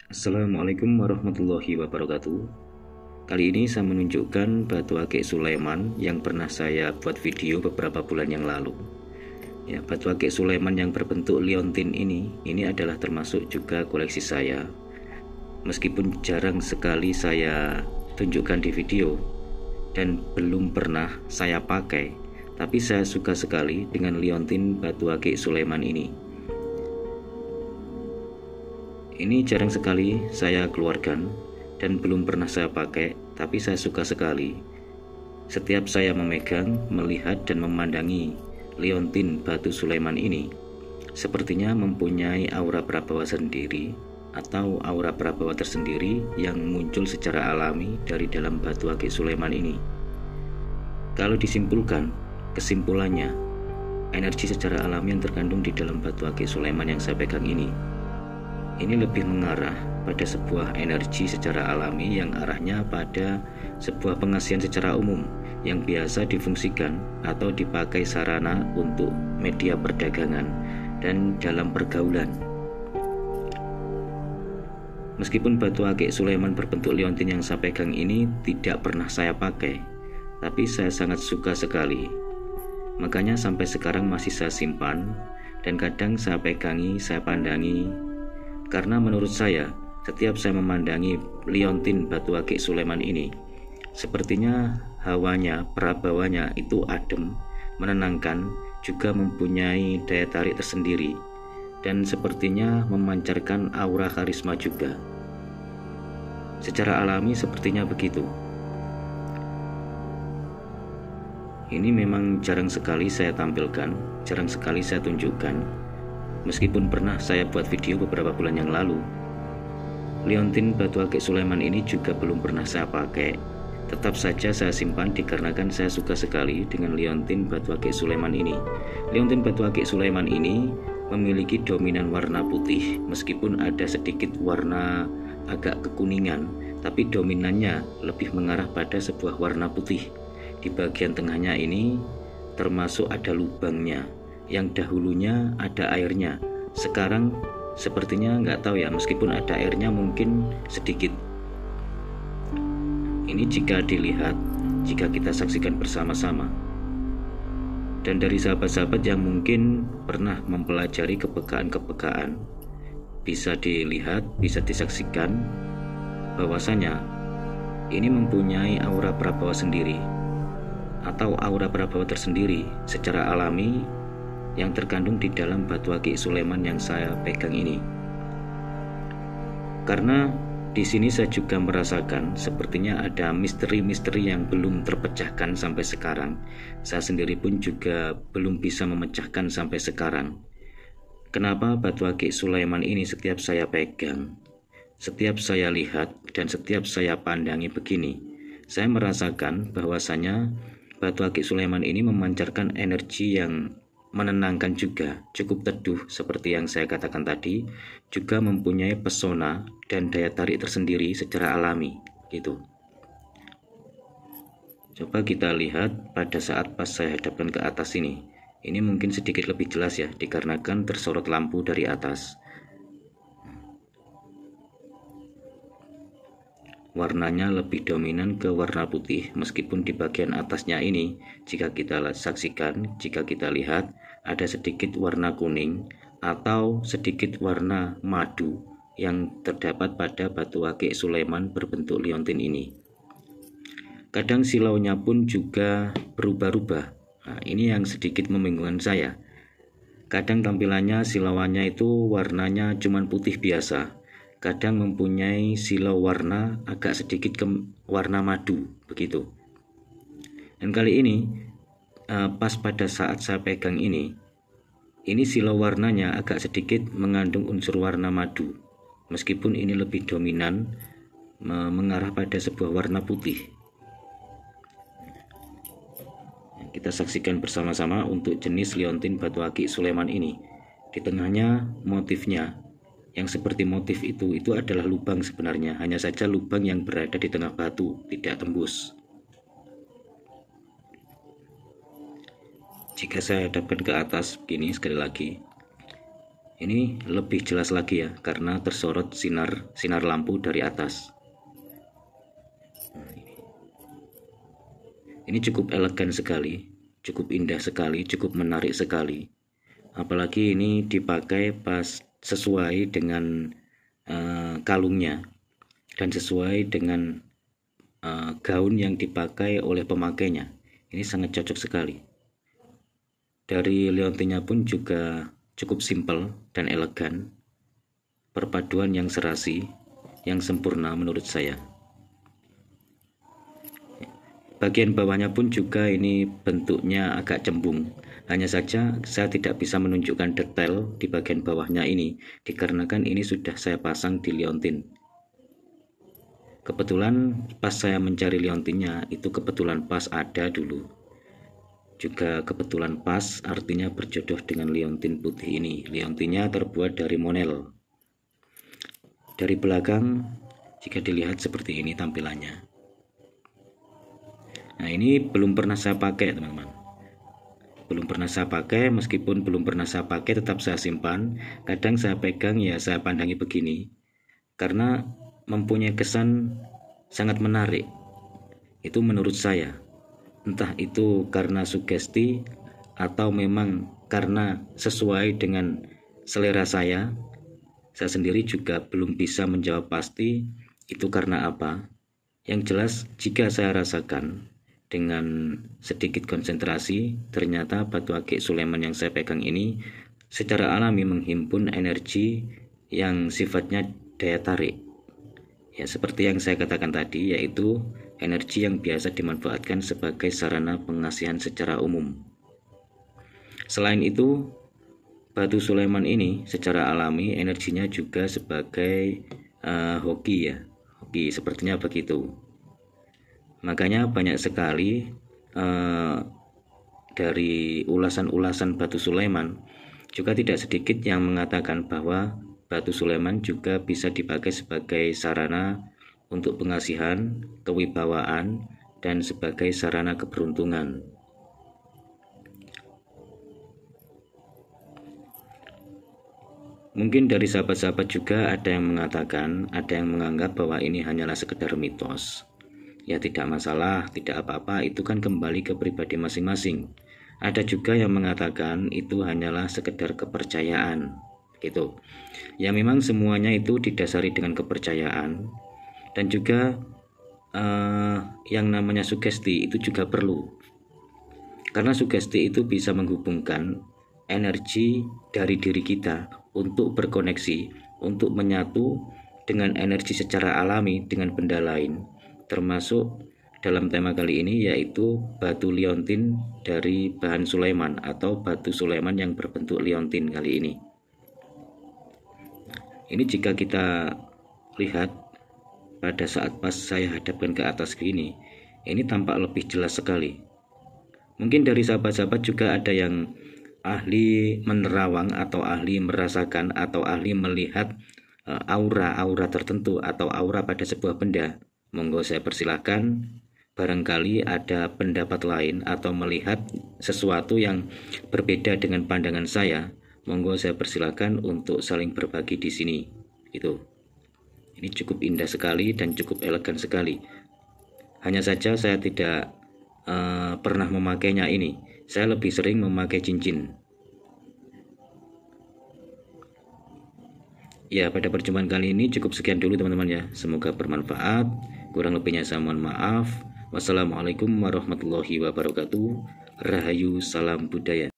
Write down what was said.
Assalamualaikum warahmatullahi wabarakatuh. Kali ini saya menunjukkan batu akik Sulaiman yang pernah saya buat video beberapa bulan yang lalu. Ya, batu akik Sulaiman yang berbentuk liontin ini adalah termasuk juga koleksi saya. Meskipun jarang sekali saya tunjukkan di video dan belum pernah saya pakai, tapi saya suka sekali dengan liontin batu akik Sulaiman ini. Ini jarang sekali saya keluarkan dan belum pernah saya pakai, tapi saya suka sekali. Setiap saya memegang, melihat dan memandangi liontin batu Sulaiman ini, sepertinya mempunyai aura prabawa sendiri atau aura prabawa tersendiri yang muncul secara alami dari dalam batu akik Sulaiman ini. Kalau disimpulkan, kesimpulannya, energi secara alami yang terkandung di dalam batu akik Sulaiman yang saya pegang ini lebih mengarah pada sebuah energi secara alami yang arahnya pada sebuah pengasihan secara umum yang biasa difungsikan atau dipakai sarana untuk media perdagangan dan dalam pergaulan. Meskipun batu akik Sulaiman berbentuk liontin yang saya pegang ini tidak pernah saya pakai, tapi saya sangat suka sekali. Makanya sampai sekarang masih saya simpan dan kadang saya pegangi, saya pandangi. Karena menurut saya, setiap saya memandangi liontin batu akik Sulaiman ini, sepertinya hawanya, prabawanya itu adem, menenangkan, juga mempunyai daya tarik tersendiri, dan sepertinya memancarkan aura karisma juga. Secara alami sepertinya begitu. Ini memang jarang sekali saya tampilkan, jarang sekali saya tunjukkan. Meskipun pernah saya buat video beberapa bulan yang lalu, liontin batu akik Sulaiman ini juga belum pernah saya pakai. Tetap saja saya simpan dikarenakan saya suka sekali dengan liontin batu akik Sulaiman ini. Liontin batu akik Sulaiman ini memiliki dominan warna putih, meskipun ada sedikit warna agak kekuningan, tapi dominannya lebih mengarah pada sebuah warna putih. Di bagian tengahnya ini termasuk ada lubangnya, yang dahulunya ada airnya, sekarang sepertinya nggak tahu ya, meskipun ada airnya mungkin sedikit. Ini jika dilihat, jika kita saksikan bersama-sama, dan dari sahabat-sahabat yang mungkin pernah mempelajari kepekaan-kepekaan, bisa dilihat, bisa disaksikan bahwasanya ini mempunyai aura prabawa sendiri atau aura prabawa tersendiri secara alami yang terkandung di dalam batu akik Sulaiman yang saya pegang ini. Karena di sini saya juga merasakan sepertinya ada misteri-misteri yang belum terpecahkan sampai sekarang. Saya sendiri pun juga belum bisa memecahkan sampai sekarang. Kenapa batu akik Sulaiman ini setiap saya pegang, setiap saya lihat dan setiap saya pandangi begini, saya merasakan bahwasanya batu akik Sulaiman ini memancarkan energi yang menenangkan juga, cukup teduh seperti yang saya katakan tadi, juga mempunyai pesona dan daya tarik tersendiri secara alami gitu. Coba kita lihat pada saat pas saya hadapkan ke atas ini mungkin sedikit lebih jelas ya, dikarenakan tersorot lampu dari atas. Warnanya lebih dominan ke warna putih, meskipun di bagian atasnya ini jika kita saksikan, jika kita lihat ada sedikit warna kuning atau sedikit warna madu yang terdapat pada batu akik Sulaiman berbentuk liontin ini. Kadang silaunya pun juga berubah-ubah. Nah, ini yang sedikit membingungkan saya. Kadang tampilannya silauannya itu warnanya cuma putih biasa, kadang mempunyai silau warna agak sedikit ke warna madu begitu. Dan kali ini pas pada saat saya pegang ini silau warnanya agak sedikit mengandung unsur warna madu, meskipun ini lebih dominan mengarah pada sebuah warna putih. Kita saksikan bersama-sama untuk jenis liontin batu akik Sulaiman ini. Di tengahnya motifnya yang seperti motif itu adalah lubang sebenarnya, hanya saja lubang yang berada di tengah batu, tidak tembus. Jika saya hadapkan ke atas begini sekali lagi, Ini lebih jelas lagi ya, karena tersorot sinar lampu dari atas. Ini cukup elegan sekali, cukup indah sekali, cukup menarik sekali. Apalagi ini dipakai pas sesuai dengan kalungnya dan sesuai dengan gaun yang dipakai oleh pemakainya. Ini sangat cocok sekali. Dari liontinnya pun juga cukup simpel dan elegan. Perpaduan yang serasi, yang sempurna menurut saya. Bagian bawahnya pun juga ini bentuknya agak cembung. Hanya saja saya tidak bisa menunjukkan detail di bagian bawahnya ini, dikarenakan ini sudah saya pasang di liontin. Kebetulan pas saya mencari liontinnya, itu kebetulan pas ada dulu. Juga kebetulan pas artinya berjodoh dengan liontin putih ini. Liontinnya terbuat dari monel. Dari belakang jika dilihat seperti ini tampilannya. Nah, ini belum pernah saya pakai teman-teman. Belum pernah saya pakai, meskipun belum pernah saya pakai tetap saya simpan. Kadang saya pegang ya saya pandangi begini. Karena mempunyai kesan sangat menarik. Itu menurut saya. Entah itu karena sugesti atau memang karena sesuai dengan selera saya sendiri juga belum bisa menjawab pasti itu karena apa. Yang jelas jika saya rasakan dengan sedikit konsentrasi, ternyata batu akik Sulaiman yang saya pegang ini secara alami menghimpun energi yang sifatnya daya tarik. Ya, seperti yang saya katakan tadi, yaitu energi yang biasa dimanfaatkan sebagai sarana pengasihan secara umum. Selain itu, batu Sulaiman ini secara alami energinya juga sebagai hoki ya, hoki sepertinya begitu. Makanya banyak sekali dari ulasan-ulasan batu Sulaiman juga tidak sedikit yang mengatakan bahwa batu Sulaiman juga bisa dipakai sebagai sarana untuk pengasihan, kewibawaan, dan sebagai sarana keberuntungan. Mungkin dari sahabat-sahabat juga ada yang mengatakan, ada yang menganggap bahwa ini hanyalah sekedar mitos. Ya tidak masalah, tidak apa-apa, itu kan kembali ke pribadi masing-masing. Ada juga yang mengatakan itu hanyalah sekedar kepercayaan, gitu. Ya memang semuanya itu didasari dengan kepercayaan. Dan juga yang namanya sugesti itu juga perlu. Karena sugesti itu bisa menghubungkan energi dari diri kita untuk berkoneksi, untuk menyatu dengan energi secara alami dengan benda lain. Termasuk dalam tema kali ini yaitu batu liontin dari bahan Sulaiman atau batu Sulaiman yang berbentuk liontin kali ini. Ini jika kita lihat pada saat pas saya hadapkan ke atas gini, ini tampak lebih jelas sekali. Mungkin dari sahabat-sahabat juga ada yang ahli menerawang atau ahli merasakan atau ahli melihat aura-aura tertentu atau aura pada sebuah benda. Monggo saya persilahkan, barangkali ada pendapat lain atau melihat sesuatu yang berbeda dengan pandangan saya. Monggo saya persilahkan untuk saling berbagi di sini. Itu. Ini cukup indah sekali dan cukup elegan sekali. Hanya saja saya tidak pernah memakainya ini. Saya lebih sering memakai cincin. Ya, pada perjumpaan kali ini cukup sekian dulu teman-teman ya. Semoga bermanfaat. Kurang lebihnya saya mohon maaf. Wassalamualaikum warahmatullahi wabarakatuh. Rahayu, salam budaya.